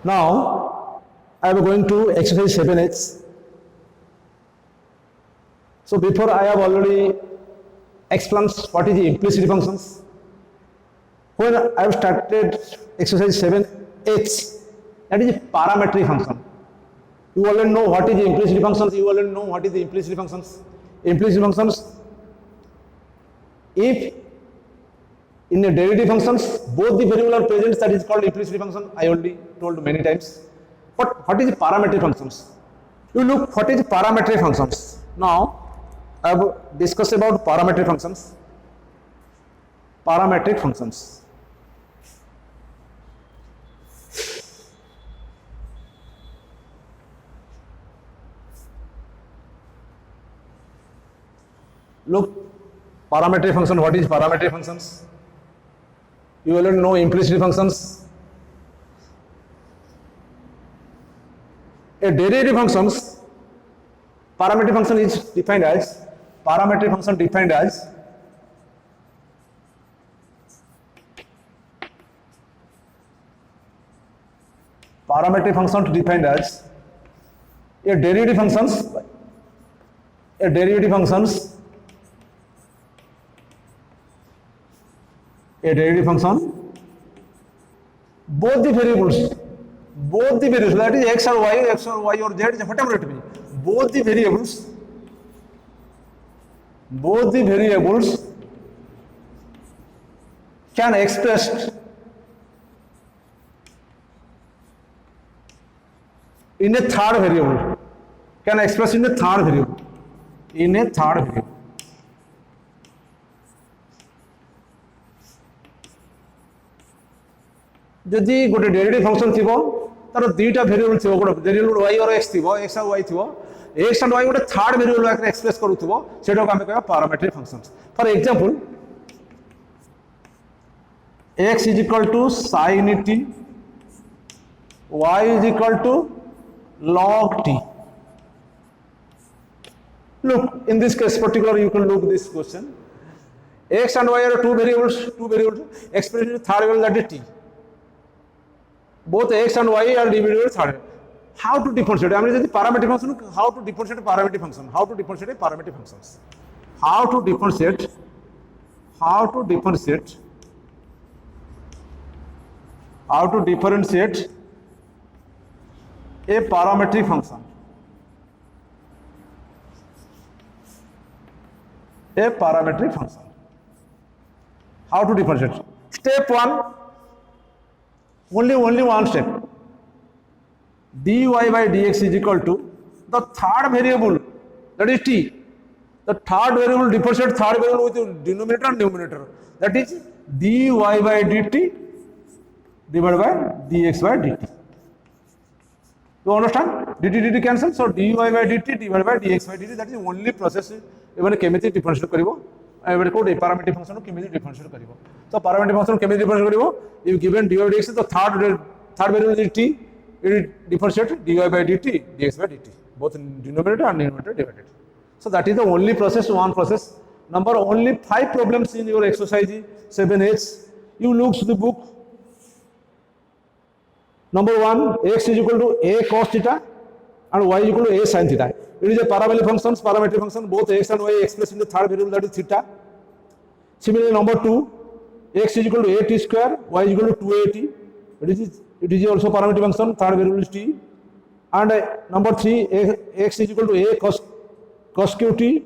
Now I am going to exercise 7H. So before I have already explained what is the implicit functions. When I have started exercise 7H, that is a parametric function. You already know what is the implicit functions. You already know what is the implicit functions. Implicit functions, if in a derivative functions both the variable are present, that is called implicit function. I already told many times. But what is the parametric functions? You look what is parametric functions. Now I have discussed about parametric functions. Parametric functions. Look, parametric function, what is parametric functions? You already know implicit functions. A derivative functions, parametric function is defined as, parametric function defined as parametric function defined as a derivative functions, a derivative functions, a derivative function, both the variables, that is x or y or z, whatever it be, both the variables can express in a third variable, जदि गोटे derivative function थी तार दुईटा variable थी गोटे variable y और x थी x और y थी x एंड y गोटे थर्ड वेरिएबल एक्सप्रेस करूथबो सेटा को हम कहबा parametric functions for example x is equal to sin t y is equal to log t. Look, in this case particular you can look this question, x and y are two variables expressed in third variable, that is t. Both x and y are divided by third. How to differentiate? I mean, the parametric function. How to differentiate a parametric function? How to differentiate a parametric functions? How to differentiate a parametric function? A parametric function. How to differentiate? Step 1. Only one step. dy by dx is equal to the third variable, that is t. The third variable differentiate third variable with denominator and numerator, that is dy by dt divided by dx by dt. You understand? dt cancel, so dy by dt divided by dx by dt, that is only process even chemistry differentiate karibo. एबे कोड parametric function को केमिति differentiate करिवो. तो parametric function को केमिति differentiate करिवो, if given dy by dx the third variable is t, it differentiate dy by dt dx by dt, both denominator and numerator divided. So that is the only process, one process. Number only 5 problems in your exercise 7H. You look to the book. Number 1, x is equal to a cos theta and y is equal to a sin theta. It is a parabolic functions, parametric function, both x and y expressed in the third variable, that is theta. Similarly, number 2, x is equal to a t square, y is equal to 2at. It is also parametric function, third variable is t. And number 3, x is equal to a cos qt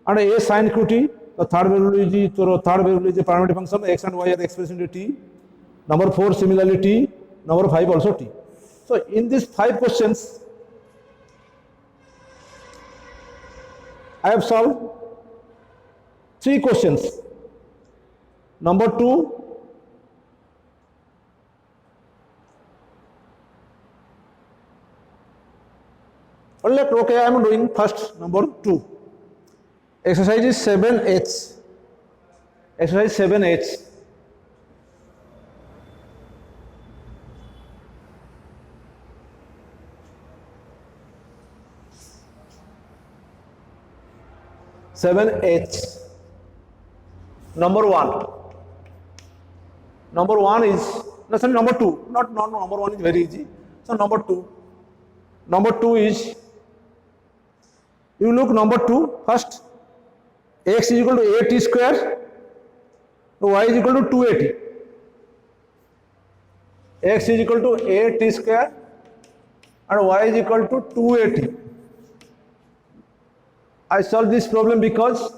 and a sin qt. The third variable is the parametric function, x and y are expressed in the t. Number 4, similarly t. Number 5 also t. So in these 5 questions, I have solved 3 questions. Number 2, okay, I am doing first number 2. Exercise is 7H. Exercise 7H. Number 1. Number 1 is, no, sorry, number 2. Not number 1 is very easy. So number 2. Number 2 is, you look number 2 first. X is equal to 8t square, y is equal to 2at. X is equal to 8t square and y is equal to 2at. I solve this problem because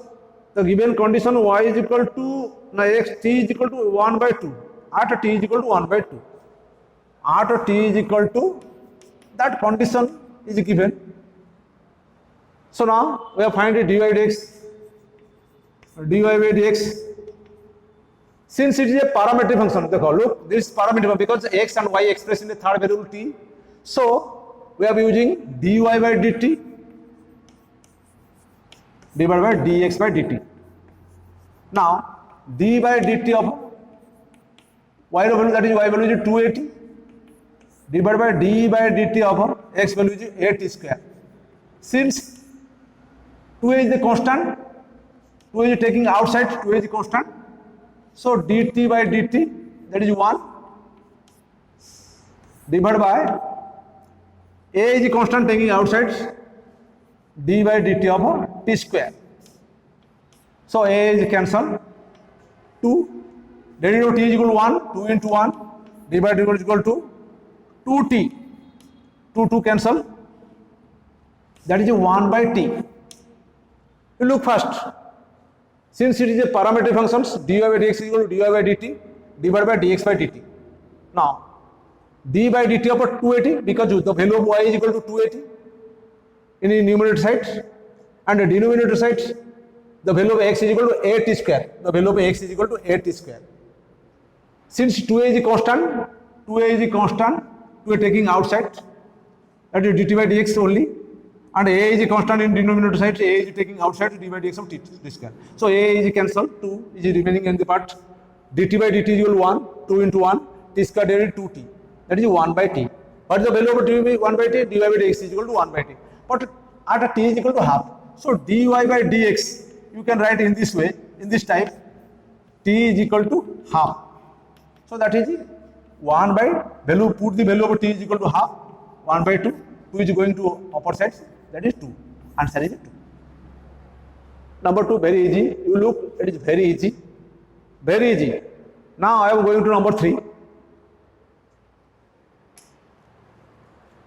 the given condition y is equal to, x t is equal to 1 by 2, at t is equal to 1 by 2. At t is equal to, that condition is given. So now we have find it dy by dx. Since it is a parametric function, look, this is parametric because x and y expressed in the third variable t. So we are using dy by dt divided by dx by dt. Now d by dt of y value, that is y value is 280, divided by d by dt of x value is 8 square. Since 2a is the constant, 2a is taking outside, 2a is the constant. So dt by dt, that is 1, divided by a is the constant taking outside, d by dt of t square. So a is cancelled, 2, derivative of t is equal to 1, 2 into 1, divided by is equal to 2t, 2 cancel, that is 1 by t. You look first, since it is a parametric functions, dy by dx is equal to dy by dt divided by dx by dt. Now d by dt of 280, because the value of y is equal to 280 in the numerator side, and the denominator side the value of x is equal to 8 square. The value of x is equal to 8 square. Since 2a is a constant, 2a taking outside, that is dt by dx only, and a is a constant in denominator side, a is taking outside, d by dx of t square. So a is cancelled, 2 is remaining in the part, dt by dt is equal to 1, 2 into 1, t square divided 2t, that is 1 by t. What is the value of dy by 1 by t? Dy by dx is equal to 1 by t. But at a t is equal to half. So dy by dx, you can write in this way, in this type, t is equal to half. So that is 1 by value, put the value of t is equal to half, 1 by 2, 2 is going to upper side, that is 2. Answer is 2. Number 2, very easy. You look, it is very easy. Very easy. Now I am going to number 3.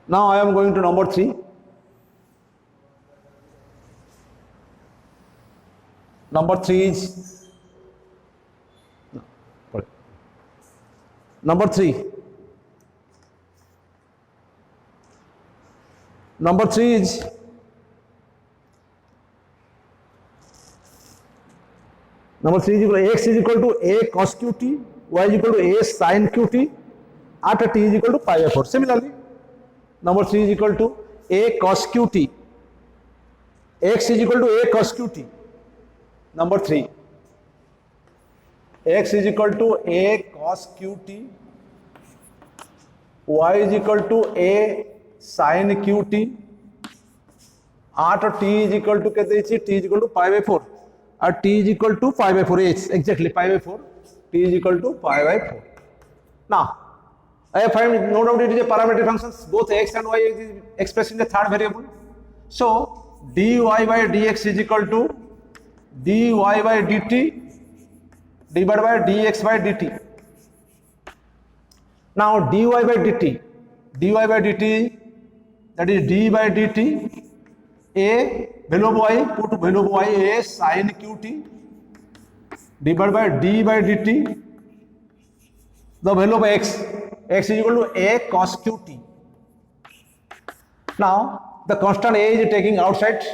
Now I am going to number 3. Number 3 is, number 3. Number 3 is, number 3 is equal to x is equal to a cos qt, y is equal to a sin qt, at t is equal to pi by 4. Similarly, number 3 is equal to a cos qt, x is equal to a cos qt. Number 3, x is equal to a cos qt, y is equal to a sin qt, at t is equal to, t is equal to pi by 4, at t is equal to pi by 4, exactly pi by 4, t is equal to pi by 4. Now I have found, no doubt it is a parametric functions, both x and y is expressed in the third variable. So dy by dx is equal to dy by dt divided by dx by dt. Now dy by dt, that is d by dt, a value of y, put value of y, a sin qt divided by d by dt, the value of x is equal to a cos qt. Now the constant a is taking outside,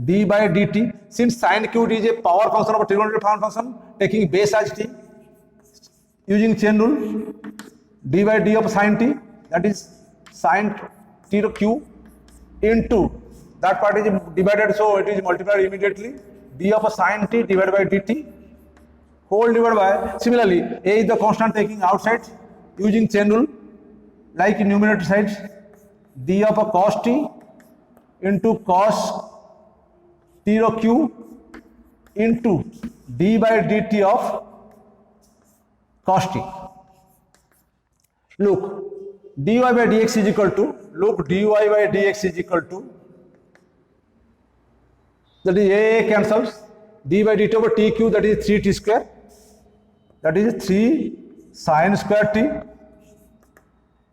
d by dt. Since sin qt is a power function of a trigonometric function taking base as t, using chain rule, d by d of sin t, that is sin t to q, into that part is divided, so it is multiplied immediately, d of a sin t divided by dt, whole divided by, similarly a is the constant taking outside, using chain rule, like in numerator side, d of a cos t into cos t rho q into d by dt of cos t. look, dy by dx is equal to, look, dy by dx is equal to, that is a cancels, d by dt over t cube, that is 3t square, that is 3 sin square t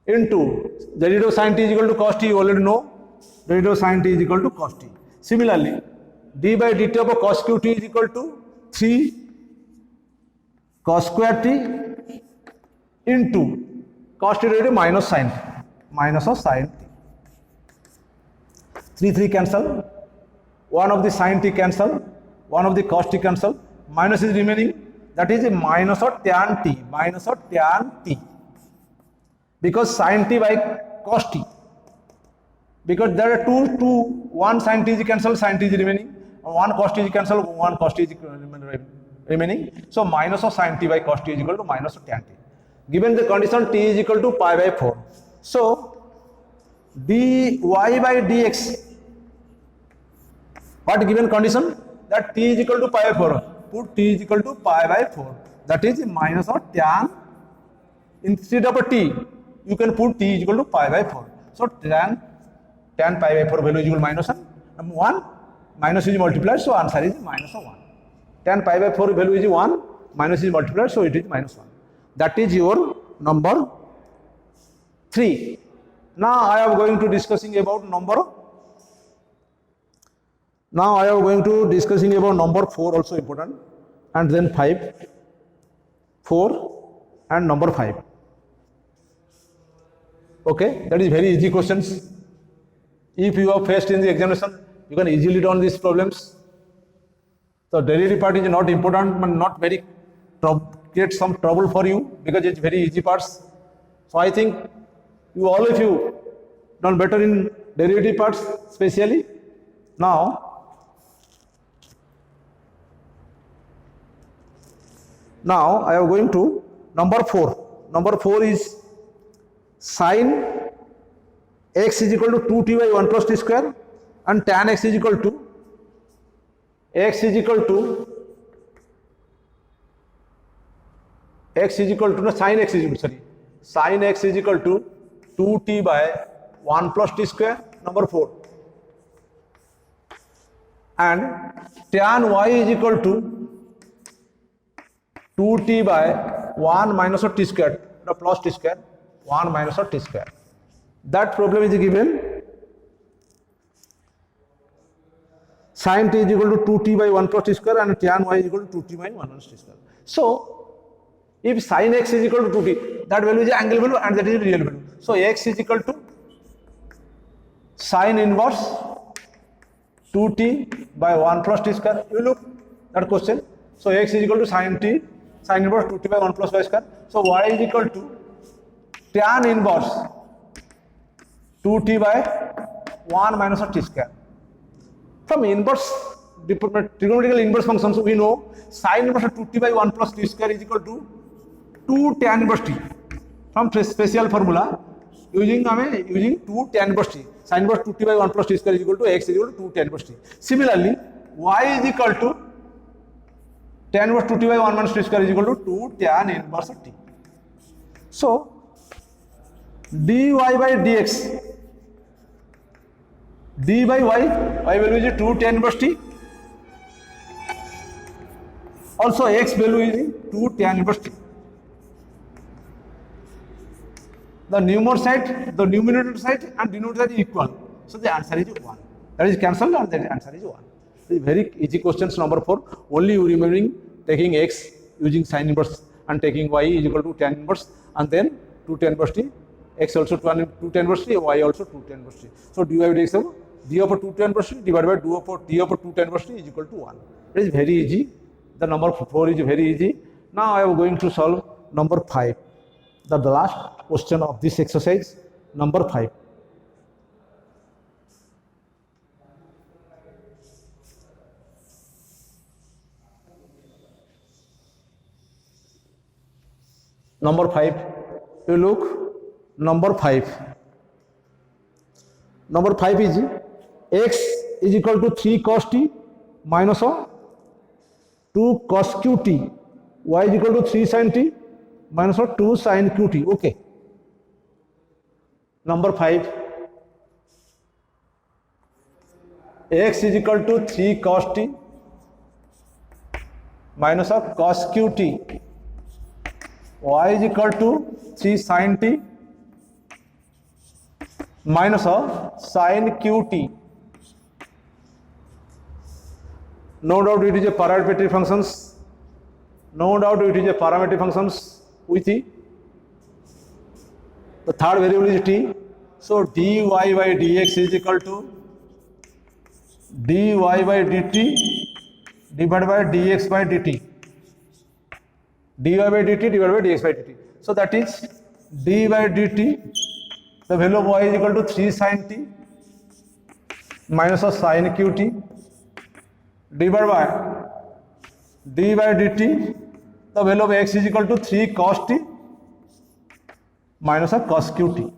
into derivative of sin t is equal to cos t, you already know, derivative of sin t is equal to cos t. Similarly, d by dt over cos q t is equal to 3 cos square t into cos t derivative minus sin t, minus of sin t. 3 cancel, one of the sin t cancel, one of the cos t cancel, minus is remaining, that is a minus of tan t, minus of tan t, because sin t by cos t, because there are two, one sin t is cancelled, sin t is remaining, one cos t is cancelled, one cos t is remaining, so minus of sin t by cos t is equal to minus of tan t. Given the condition t is equal to pi by 4, so dy by dx, what given condition, that t is equal to pi by 4, put t is equal to pi by 4, that is minus of tan, instead of a t you can put t is equal to pi by 4, so tan pi by 4 value is equal to minus 1, minus is multiplied, so answer is minus of 1. Tan pi by 4 value is 1, minus is multiplied, so it is minus 1. That is your number 3. Now I am going to discussing about number 4 also important, and then 5, 4 and number 5. Okay, that is very easy questions. If you are faced in the examination, you can easily done these problems. The derivative part is not important, but not very create some trouble for you, because it's very easy parts. So I think you all of you done better in derivative parts especially. Now I am going to number 4. Number 4 is sin x is equal to 2t by 1 plus t square, and tan x is equal to sin x is equal to 2t by 1 plus t square, number 4, and tan y is equal to 2t by 1 minus of t square, the plus t square, 1 minus of t square. That problem is given, sin t is equal to 2t by 1 plus t square and tan y is equal to 2t by 1 minus t square. So if sin x is equal to 2t, that value is angle value and that is real value. So x is equal to sin inverse 2t by 1 plus t square. You look that question. So x is equal to sin inverse 2t by 1 plus y square. So y is equal to tan inverse 2t by 1 minus of t square. From inverse trigonometrical inverse functions, we know sin inverse of 2t by 1 plus t square is equal to 2 tan inverse t. From special formula, using 2 tan inverse t. Sin inverse 2t by 1 plus t square is equal to x is equal to 2 tan inverse t. Similarly, y is equal to tan inverse 2t by 1 minus t square is equal to 2 tan inverse t. So dy by dx, d by y value is 2 tan inverse t. Also x value is 2 tan inverse t. The numerator side and denominator side is equal. So the answer is 1. That is cancelled and the answer is 1. This is very easy questions number 4. Only you remembering taking x using sin inverse and taking y is equal to tan inverse and then 2 tan inverse t, x also 2 tan inverse t, y also 2 tan inverse t. So dy by dx of d over 2 tan inverse t divided by d over 2 tan inverse t is equal to 1. It is very easy. The number 4 is very easy. Now I am going to solve number 5. The last question of this exercise, number 5. Number 5, you look, number 5. Number 5 is x is equal to 3 cos t minus 2 cos q t, y is equal to 3 sin t minus 2 sin q t. Okay, Number 5, x is equal to 3 cos t minus of cos qt, y is equal to 3 sin t minus of sin qt. No doubt it is a parametric functions. No doubt it is a parametric functions with the third variable is t. So dy by dx is equal to dy by dt divided by dx by dt. dy by dt divided by dx by dt. So that is d by dt. The value of y is equal to 3 sin t minus of sin qt divided by d by dt. The value of x is equal to 3 cos t minus of cos qt.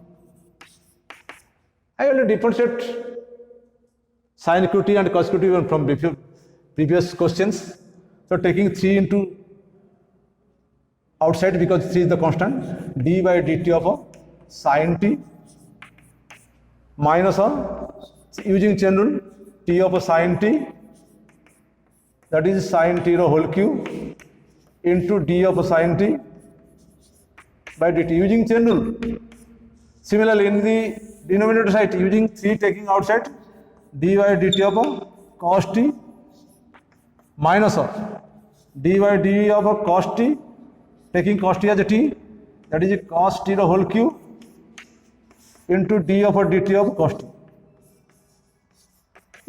I will differentiate sin qt and cos qt from previous questions. So taking 3 into outside because 3 is the constant, d by dt of a sin t minus of using chain rule t of a sin t, that is sin t whole cube into d of a sin t by dt using chain rule. Similarly, in the denominator side using 3 taking outside, d by dt of a cos t minus of d by d of a cos t, taking cos t as a t, that is a cos t the whole cube into d of a dt of cos t.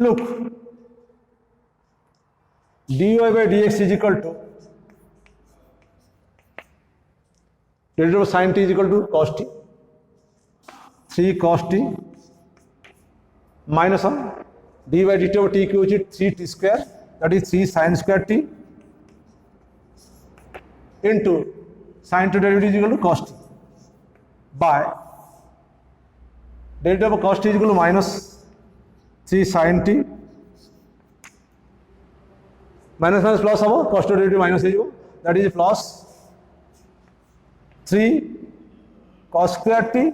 Look, dy by dx is equal to derivative of sin t is equal to cos t, 3 cos t minus of d by dt of t cube which is 3t square, that is 3 sin square t into sin t derivative is equal to cos t by derivative of cos t is equal to minus 3 sin t minus minus plus of cos t derivative minus is equal, that is plus 3 cos square t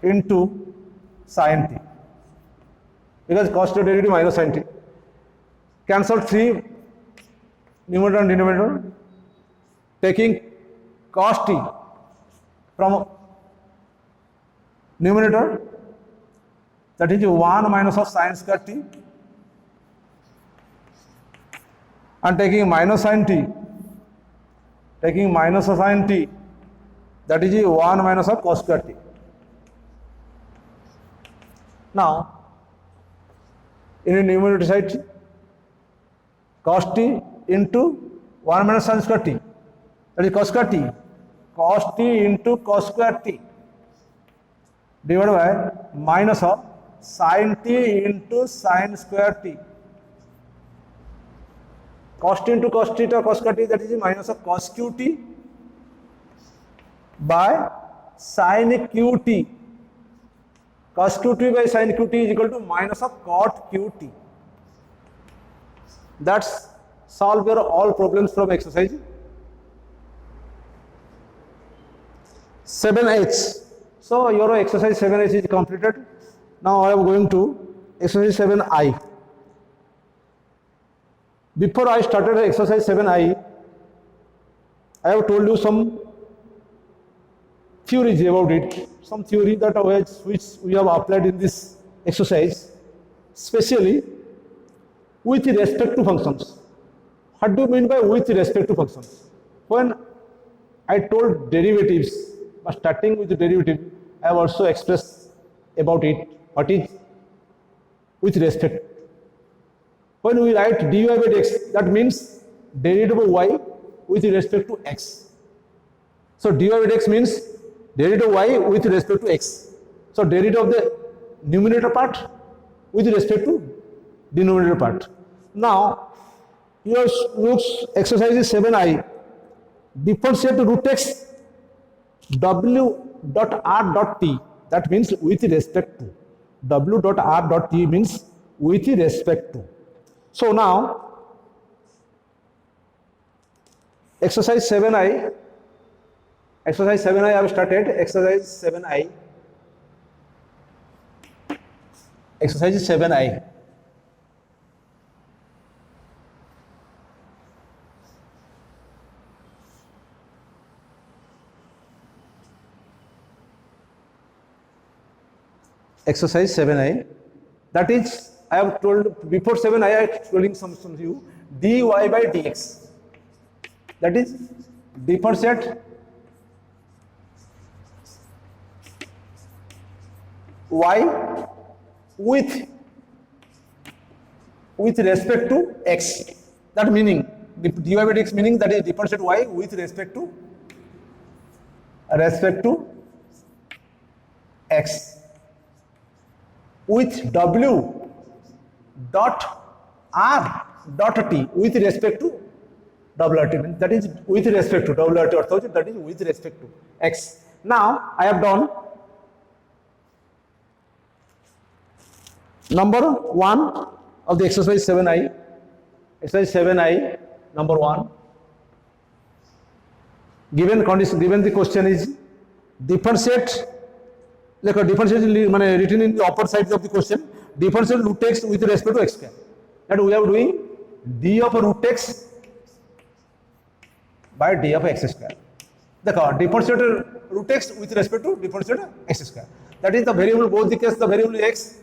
into sin t, because cos t derivative minus sin t. Cancel 3 numerator and denominator, taking cos t from numerator, that is 1 minus of sin square t, and taking minus sin t, taking minus of sin t, that is 1 minus of cos square t. Now, in a numerator side, cos t into 1 minus sin square t, that is cos square t, cos t into cos square t divided by minus of sin t into sin square t. Cos t into cos theta cos square t, that is minus of cos qt by sin qt. Cos qt by sin qt is equal to minus of cot qt. That's solve your all problems from exercise 7h. So your exercise 7h is completed. Now I am going to exercise 7i. Before I started exercise 7i, I have told you some theories about it, some theory that which we have applied in this exercise, especially with respect to functions. What do you mean by with respect to functions? When I told derivatives, but starting with the derivative, I have also expressed about it, what is with respect. When we write dy by dx, that means derivative of y with respect to x. So dy by dx means derivative of y with respect to x. So derivative of the numerator part with respect to denominator part. Now, your looks exercise is 7i. Differentiate root x w dot r dot t, that means with respect to. W dot r dot t means with respect to. So now, exercise 7i, Exercise 7I I have started. Exercise 7I. Exercise 7I. Exercise 7I. That is, I have told before 7I, I am telling some to you dy by dx. That is, differentiate y with respect to x. That meaning dy by dx meaning that is differentiate y with respect to x with w dot r dot t with respect to WRT, that is with respect to WRT, that is with respect to x. Now I have done number 1 of the exercise 7I. Exercise 7I, number 1. Given condition, given the question is differentiate, like a differentiate written in the upper side of the question, differentiate root x with respect to x square. That we are doing d of root x by d of x square. The differentiate root x with respect to differentiate x square. That is the variable, both the case the variable is x,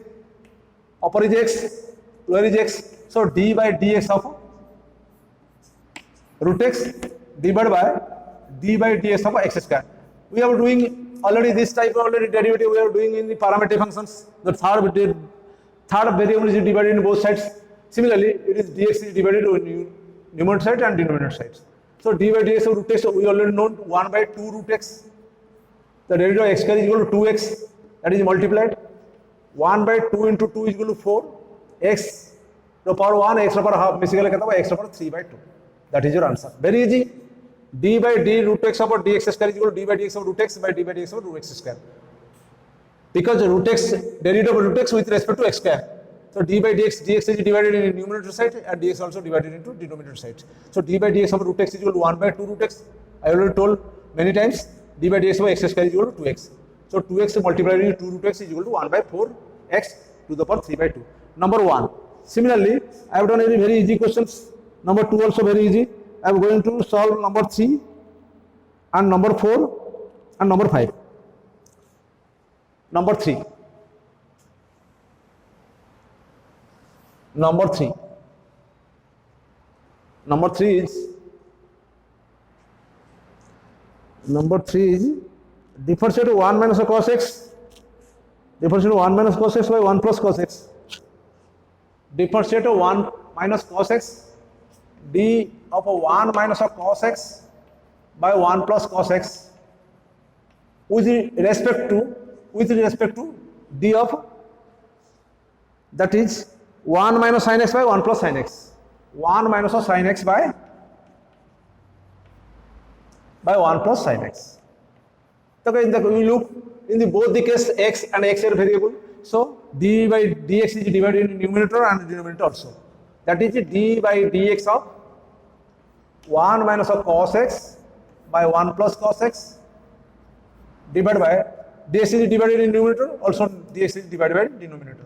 upper is x, lower is x. So d by dx of root x divided by d by dx of x square. We are doing already this type of derivative we are doing in the parametric functions. The third variable is divided in both sides. Similarly, it is dx is divided in numerator side and denominator sides. So d by dx of root x, we already know 1 by 2 root x. The derivative of x square is equal to 2x, that is multiplied. 1 by 2 into 2 is equal to 4. X to power 1, x to power half, basically x to power 3 by 2. That is your answer. Very easy. D by d root x over dx square is equal to d by dx over root x by d by dx over root x square. Because the root x, derivative of root x with respect to x square. So d by dx is divided in numerator side and dx also divided into denominator side. So d by dx over root x is equal to 1 by 2 root x. I already told many times d by dx over x square is equal to 2x. So 2x multiplied with 2 root x is equal to 1 by 4x to the power 3 by 2. Number 1. Similarly, I have done very easy questions. Number 2 also very easy. I am going to solve number 3 and number 4 and number 5. Number 3. Number 3. Number 3 is differentiate 1 minus cos x. Differentiate 1 minus cos x by 1 plus cos x. Differentiate 1 minus cos x d of 1 minus cos x by 1 plus cos x with respect to d of, that is 1 minus sin x by 1 plus sin x. 1 minus of sin x by 1 plus sin x. Okay, we look in the both the case x and x are variable. So d by dx is divided in numerator and denominator also. That is d by dx of 1 minus of cos x by 1 plus cos x divided by dx is divided in numerator, also dx is divided by denominator.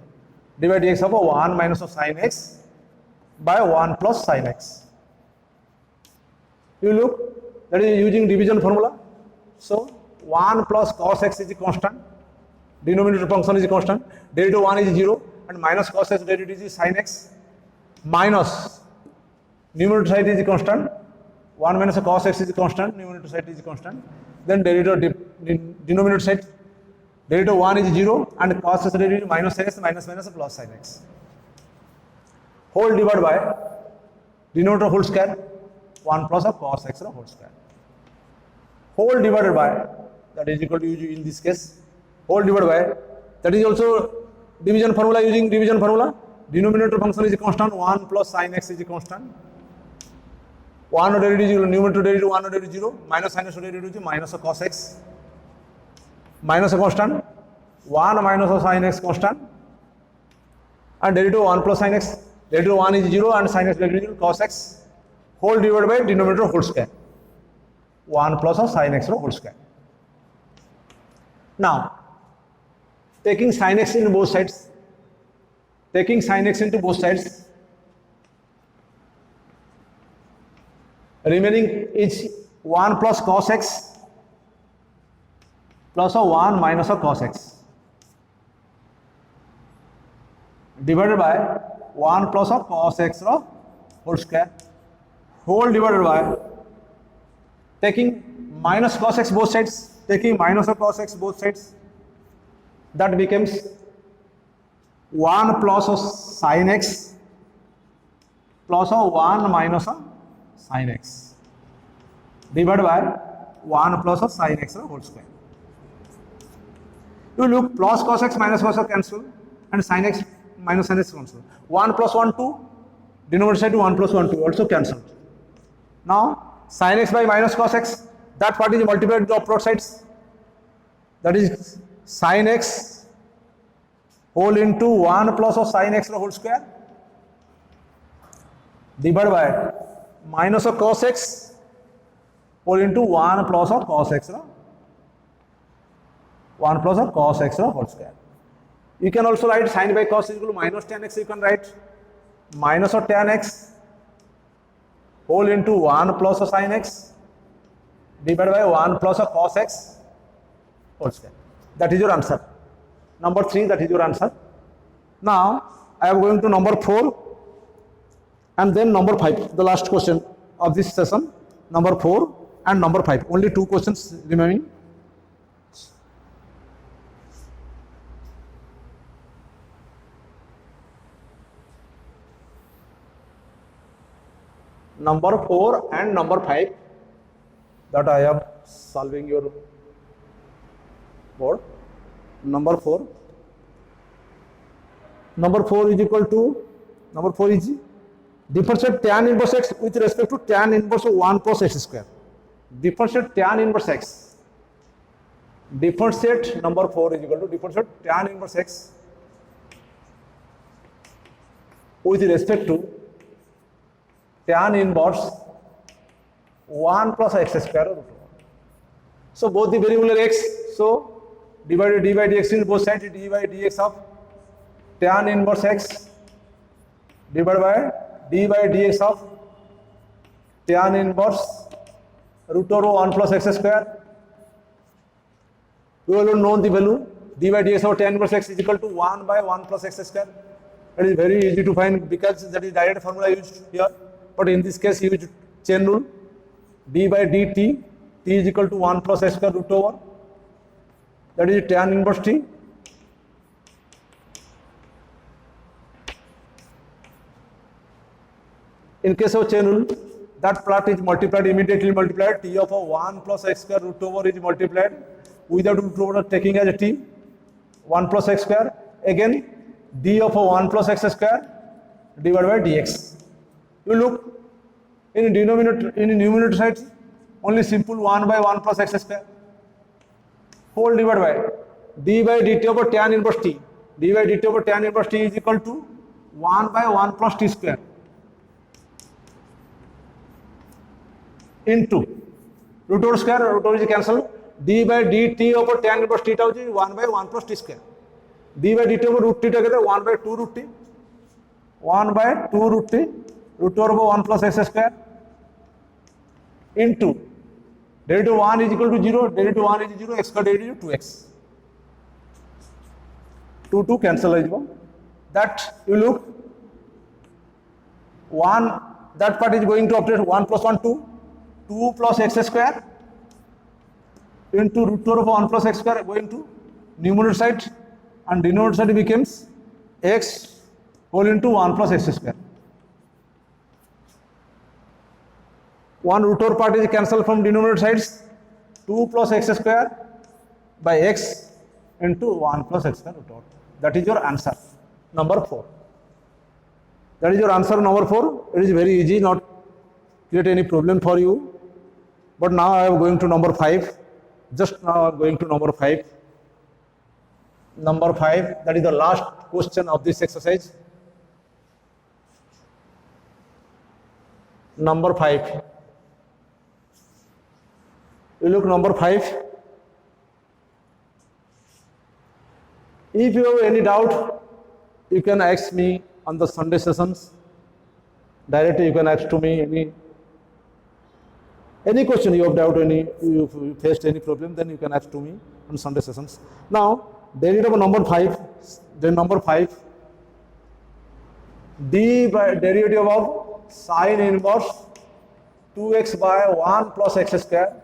D by dx of 1 minus of sin x by 1 plus sin x. You look, that is using division formula. So 1 plus cos x is a constant, denominator function is a constant, derivative 1 is 0 and minus cos x derivative is sin x minus numerator side is a constant, 1 minus cos x is a constant, numerator side is a constant, then derivative denominator side, derivative 1 is 0 and cos x derivative minus sin x minus plus sin x. Whole divided by denominator whole square, 1 plus of cos x whole square. Whole divided by, that is equal to in this case, whole divided by, that is also division formula, using division formula. Denominator function is a constant, 1 plus sin x is a constant. 1 derivative is equal to numerator derivative 1 derivative 0, minus sin x derivative is minus of cos x, minus a constant, 1 minus of sin x constant, and derivative 1 plus sin x, derivative 1 is 0 and sin x derivative is cos x, whole divided by denominator whole square. 1 plus of sin x whole square. Now, taking sin x in both sides, taking sin x into both sides, remaining is 1 plus cos x plus a 1 minus a cos x divided by 1 plus of cos x whole square, whole divided by taking minus cos x both sides, taking minus of cos x both sides, that becomes 1 plus of sin x plus of 1 minus of sin x divided by 1 plus of sin x whole square. You look, plus cos x minus cos x cancel and sin x minus sin x cancel. 1 plus 1 2, denominator side 1 plus 1 2 also cancelled. Now sin x by minus cos x, that part is multiplied to upward sides, that is sin x whole into 1 plus of sin x whole square divided by minus of cos x whole into 1 plus of cos x 1 plus of cos x whole square. You can also write sin by cos is equal to minus tan x. You can write minus of tan x whole into 1 plus of sin x divided by 1 plus of cos x whole square. That is your answer. Number 3, that is your answer. Now I am going to number 4 and then number 5, the last question of this session. Number 4 and number 5, only 2 questions remaining. Number 4 and number 5 that I am solving your board. Number 4. Number 4 is equal to, number 4 is differentiate tan inverse x with respect to tan inverse of 1 plus x square. Differentiate tan inverse x. Differentiate number 4 is equal to differentiate tan inverse x with respect to tan inverse 1 plus x square root over. So both the variable are x, so divided d by dx in both sides, d by dx of tan inverse x divided by d by dx of tan inverse root over 1 plus x square. We will know the value d by dx of tan inverse x is equal to 1 by 1 plus x square. It is very easy to find because that is direct formula used here. But in this case, use chain rule. D by dt, t is equal to 1 plus x square root over, that is tan inverse t. In case of chain rule, that part is multiplied, immediately multiplied. T of a 1 plus x square root over is multiplied without root over taking as a t, 1 plus x square. Again, d of a 1 plus x square divided by dx. You look, in numerator side, only simple 1 by 1 plus x square whole divided by d by dt over tan inverse t. D by dt over tan inverse t is equal to 1 by 1 plus t square into root over square, root over is cancelled. D by dt over tan inverse theta is 1 by 1 plus t square. D by dt over root t together 1 by 2 root t, 1 by 2 root t, root over 1 plus x square into derivative 1 is equal to 0, derivative 1 is 0, x square derivative 2x. 2 cancel. That you look, 1, that part is going to operate 1 plus 1 2, 2 plus x square into root over 1 plus x square going to numerator side, and denominator side becomes x whole into 1 plus x square. 1 root over part is cancelled from denominator sides, 2 plus x square by x into 1 plus x square root over. That is your answer, number 4. That is your answer, number 4. It is very easy, not create any problem for you. But now I am going to number 5. Just now I am going to number 5. Number 5, that is the last question of this exercise. Number 5. You look number 5. If you have any doubt, you can ask me on the Sunday sessions. Directly you can ask to me any question you have doubt, you faced any problem, then you can ask to me on Sunday sessions. Now, derivative of number 5, then number 5, d by derivative of sine inverse 2x by 1 plus x square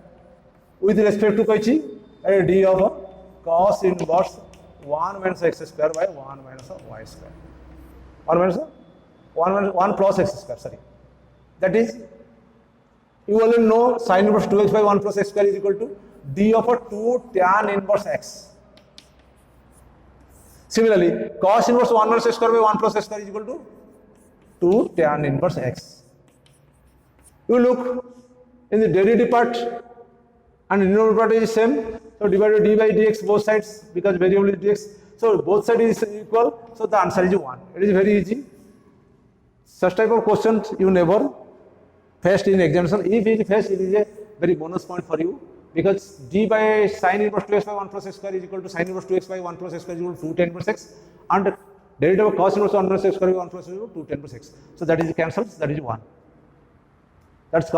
with respect to d of cos inverse 1 minus x square by 1 minus y square. 1 plus x square, sorry. That is, you already know sine inverse 2x by 1 plus x square is equal to d of 2 tan inverse x. Similarly, cos inverse 1 minus x square by 1 plus x square is equal to 2 tan inverse x. You look in the derivative part and denominator part is same. So divided d by dx both sides, because variable is dx. So both sides is equal. So the answer is 1. It is very easy. Such type of questions you never faced in examination. If it is faced, it is a very bonus point for you, because d by sine inverse 2x by 1 plus x square is equal to sine inverse 2x by 1 plus x square is equal to 2 tan inverse x, and derivative of cos inverse 1 minus x square by 1 plus x is equal to 2 tan inverse x. So that is cancels. That is 1. That's